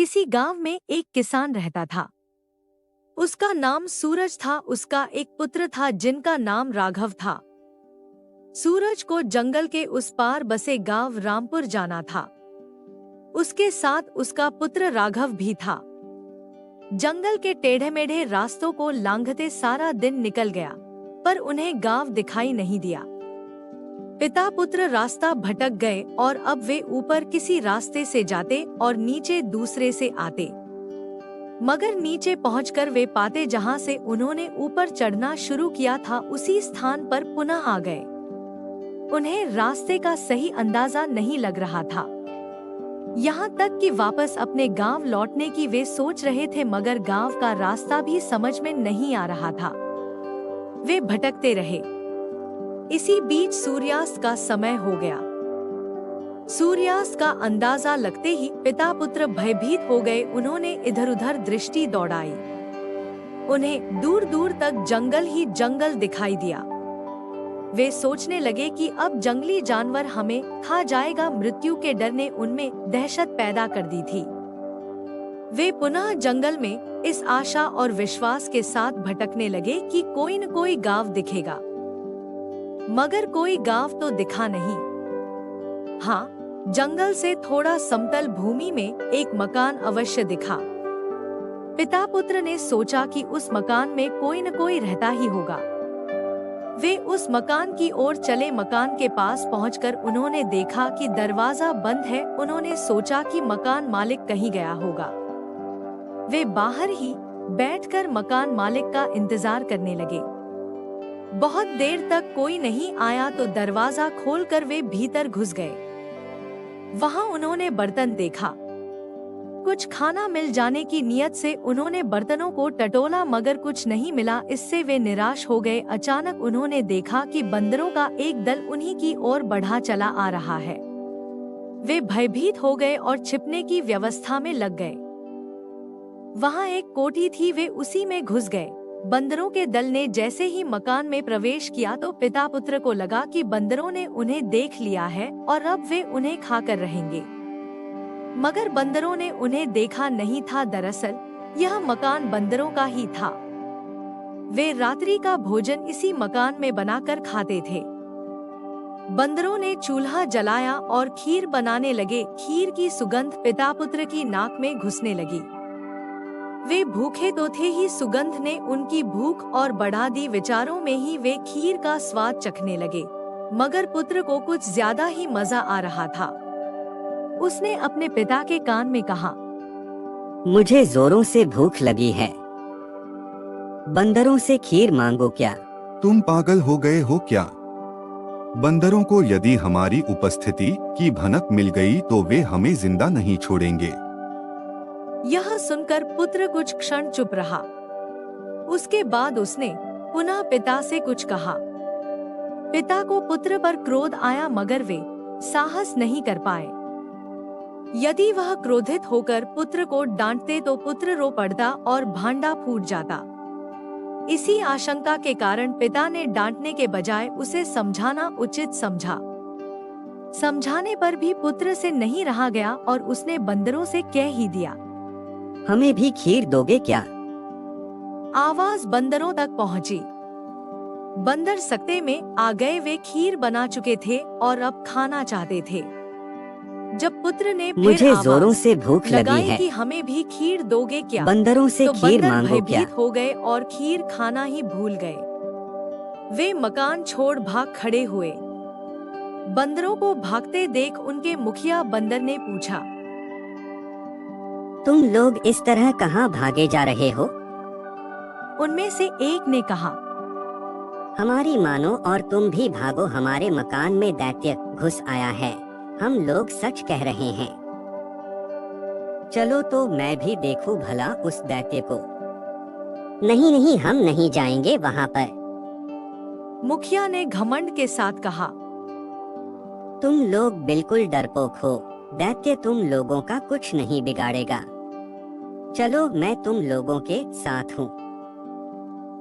किसी गांव में एक किसान रहता था। उसका नाम सूरज था। उसका एक पुत्र था जिनका नाम राघव था। सूरज को जंगल के उस पार बसे गांव रामपुर जाना था। उसके साथ उसका पुत्र राघव भी था। जंगल के टेढ़े मेढ़े रास्तों को लांघते सारा दिन निकल गया, पर उन्हें गांव दिखाई नहीं दिया। पिता पुत्र रास्ता भटक गए और अब वे ऊपर किसी रास्ते से जाते और नीचे दूसरे से आते, मगर नीचे पहुंचकर वे पाते जहां से उन्होंने ऊपर चढ़ना शुरू किया था उसी स्थान पर पुनः आ गए। उन्हें रास्ते का सही अंदाजा नहीं लग रहा था। यहाँ तक कि वापस अपने गांव लौटने की वे सोच रहे थे, मगर गांव का रास्ता भी समझ में नहीं आ रहा था। वे भटकते रहे। इसी बीच सूर्यास्त का समय हो गया। सूर्यास्त का अंदाजा लगते ही पिता पुत्र भयभीत हो गए। उन्होंने इधर-उधर दृष्टि दौड़ाई। उन्हें दूर दूर तक जंगल ही जंगल दिखाई दिया। वे सोचने लगे कि अब जंगली जानवर हमें खा जाएगा। मृत्यु के डर ने उनमें दहशत पैदा कर दी थी। वे पुनः जंगल में इस आशा और विश्वास के साथ भटकने लगे कि कोई न कोई गांव दिखेगा, मगर कोई गांव तो दिखा नहीं। हाँ, जंगल से थोड़ा समतल भूमि में एक मकान अवश्य दिखा। पिता पुत्र ने सोचा कि उस मकान में कोई न कोई रहता ही होगा। वे उस मकान की ओर चले। मकान के पास पहुंचकर उन्होंने देखा कि दरवाजा बंद है। उन्होंने सोचा कि मकान मालिक कहीं गया होगा। वे बाहर ही बैठकर मकान मालिक का इंतजार करने लगे। बहुत देर तक कोई नहीं आया तो दरवाजा खोलकर वे भीतर घुस गए। वहां उन्होंने बर्तन देखा। कुछ खाना मिल जाने की नियत से उन्होंने बर्तनों को टटोला, मगर कुछ नहीं मिला। इससे वे निराश हो गए। अचानक उन्होंने देखा कि बंदरों का एक दल उन्हीं की ओर बढ़ा चला आ रहा है। वे भयभीत हो गए और छिपने की व्यवस्था में लग गए। वहां एक कोठी थी, वे उसी में घुस गए। बंदरों के दल ने जैसे ही मकान में प्रवेश किया तो पिता पुत्र को लगा कि बंदरों ने उन्हें देख लिया है और अब वे उन्हें खाकर रहेंगे, मगर बंदरों ने उन्हें देखा नहीं था। दरअसल यह मकान बंदरों का ही था। वे रात्रि का भोजन इसी मकान में बनाकर खाते थे। बंदरों ने चूल्हा जलाया और खीर बनाने लगे। खीर की सुगंध पिता पुत्र की नाक में घुसने लगी। वे भूखे तो थे ही, सुगंध ने उनकी भूख और बढ़ा दी। विचारों में ही वे खीर का स्वाद चखने लगे, मगर पुत्र को कुछ ज्यादा ही मजा आ रहा था। उसने अपने पिता के कान में कहा, मुझे जोरों से भूख लगी है, बंदरों से खीर मांगो क्या? तुम पागल हो गए हो क्या? बंदरों को यदि हमारी उपस्थिति की भनक मिल गई तो वे हमें जिंदा नहीं छोड़ेंगे। यह सुनकर पुत्र कुछ क्षण चुप रहा। उसके बाद उसने पुनः पिता से कुछ कहा। पिता को पुत्र पर क्रोध आया, मगर वे साहस नहीं कर पाए। यदि वह क्रोधित होकर पुत्र को डांटते तो पुत्र रो पड़ता और भांडा फूट जाता। इसी आशंका के कारण पिता ने डांटने के बजाय उसे समझाना उचित समझा। समझाने पर भी पुत्र से नहीं रहा गया और उसने बंदरों से कह ही दिया, हमें भी खीर दोगे क्या? आवाज बंदरों तक पहुंची। बंदर सकते में आ गए। वे खीर बना चुके थे और अब खाना चाहते थे। जब पुत्र ने फिर मुझे आवाज जोरों से भूख लगी लगाई है, कि हमें भी खीर दोगे क्या, बंदरों से तो खीर बंदर मांगो क्या? भयभीत हो गए और खीर खाना ही भूल गए। वे मकान छोड़ भाग खड़े हुए। बंदरों को भागते देख उनके मुखिया बंदर ने पूछा, तुम लोग इस तरह कहाँ भागे जा रहे हो? उनमें से एक ने कहा, हमारी मानो और तुम भी भागो, हमारे मकान में दैत्य घुस आया है। हम लोग सच कह रहे हैं। चलो तो मैं भी देखूं भला उस दैत्य को। नहीं नहीं, हम नहीं जाएंगे वहाँ पर। मुखिया ने घमंड के साथ कहा, तुम लोग बिल्कुल डरपोक हो। दैत्य तुम लोगों का कुछ नहीं बिगाड़ेगा। चलो, मैं तुम लोगों के साथ हूँ।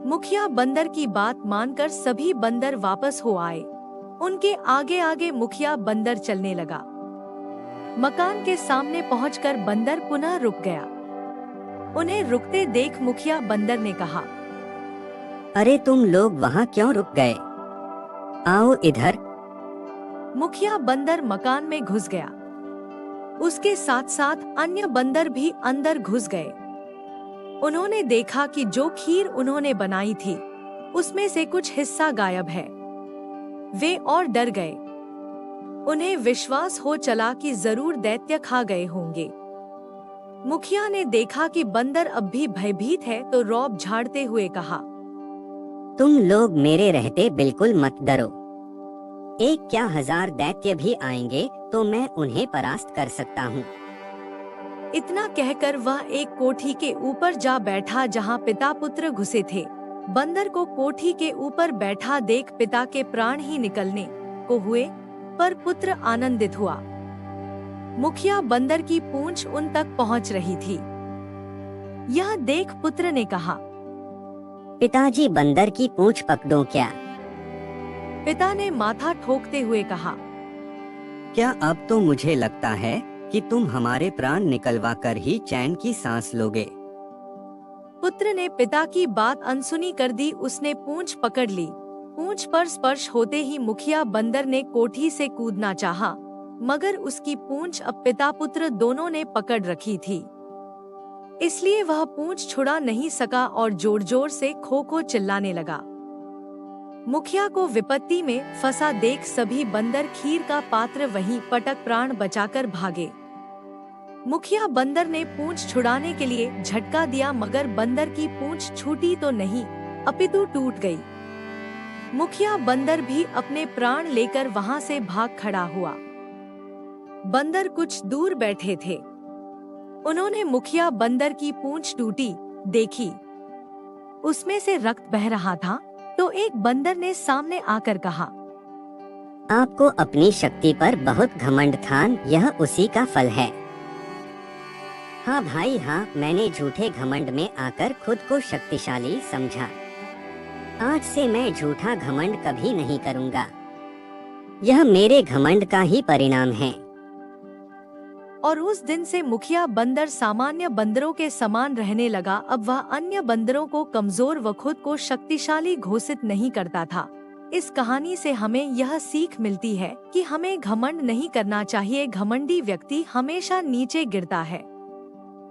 मुखिया बंदर की बात मानकर सभी बंदर वापस हो आए। उनके आगे आगे मुखिया बंदर चलने लगा। मकान के सामने पहुंचकर बंदर पुनः रुक गया। उन्हें रुकते देख मुखिया बंदर ने कहा, अरे तुम लोग वहाँ क्यों रुक गए? आओ इधर। मुखिया बंदर मकान में घुस गया। उसके साथ साथ अन्य बंदर भी अंदर घुस गए। उन्होंने देखा कि जो खीर उन्होंने बनाई थी उसमें से कुछ हिस्सा गायब है। वे और डर गए। उन्हें विश्वास हो चला कि जरूर दैत्य खा गए होंगे। मुखिया ने देखा कि बंदर अब भी भयभीत है तो रौब झाड़ते हुए कहा, तुम लोग मेरे रहते बिल्कुल मत डरो। एक क्या 1000 दैत्य भी आएंगे तो मैं उन्हें परास्त कर सकता हूँ। इतना कहकर वह एक कोठी के ऊपर जा बैठा जहाँ पिता पुत्र घुसे थे। बंदर को कोठी के ऊपर बैठा देख पिता के प्राण ही निकलने को हुए, पर पुत्र आनंदित हुआ। मुखिया बंदर की पूंछ उन तक पहुँच रही थी। यह देख पुत्र ने कहा, पिताजी बंदर की पूंछ पकड़ो क्या? पिता ने माथा ठोकते हुए कहा, क्या अब तो मुझे लगता है कि तुम हमारे प्राण निकलवा कर ही चैन की सांस लोगे। पुत्र ने पिता की बात अनसुनी कर दी। उसने पूंछ पकड़ ली। पूंछ पर स्पर्श होते ही मुखिया बंदर ने कोठी से कूदना चाहा, मगर उसकी पूंछ अब पिता पुत्र दोनों ने पकड़ रखी थी, इसलिए वह पूंछ छुड़ा नहीं सका और जोर जोर से खो खो चिल्लाने लगा। मुखिया को विपत्ति में फंसा देख सभी बंदर खीर का पात्र वहीं पटक प्राण बचाकर भागे। मुखिया बंदर ने पूंछ छुड़ाने के लिए झटका दिया, मगर बंदर की पूंछ छूटी तो नहीं अपितु टूट गई। मुखिया बंदर भी अपने प्राण लेकर वहां से भाग खड़ा हुआ। बंदर कुछ दूर बैठे थे। उन्होंने मुखिया बंदर की पूंछ टूटी देखी। उसमें से रक्त बह रहा था तो एक बंदर ने सामने आकर कहा, आपको अपनी शक्ति पर बहुत घमंड था, यह उसी का फल है। हाँ भाई हाँ, मैंने झूठे घमंड में आकर खुद को शक्तिशाली समझा। आज से मैं झूठा घमंड कभी नहीं करूँगा। यह मेरे घमंड का ही परिणाम है। और उस दिन से मुखिया बंदर सामान्य बंदरों के समान रहने लगा। अब वह अन्य बंदरों को कमजोर व खुद को शक्तिशाली घोषित नहीं करता था। इस कहानी से हमें यह सीख मिलती है कि हमें घमंड नहीं करना चाहिए। घमंडी व्यक्ति हमेशा नीचे गिरता है।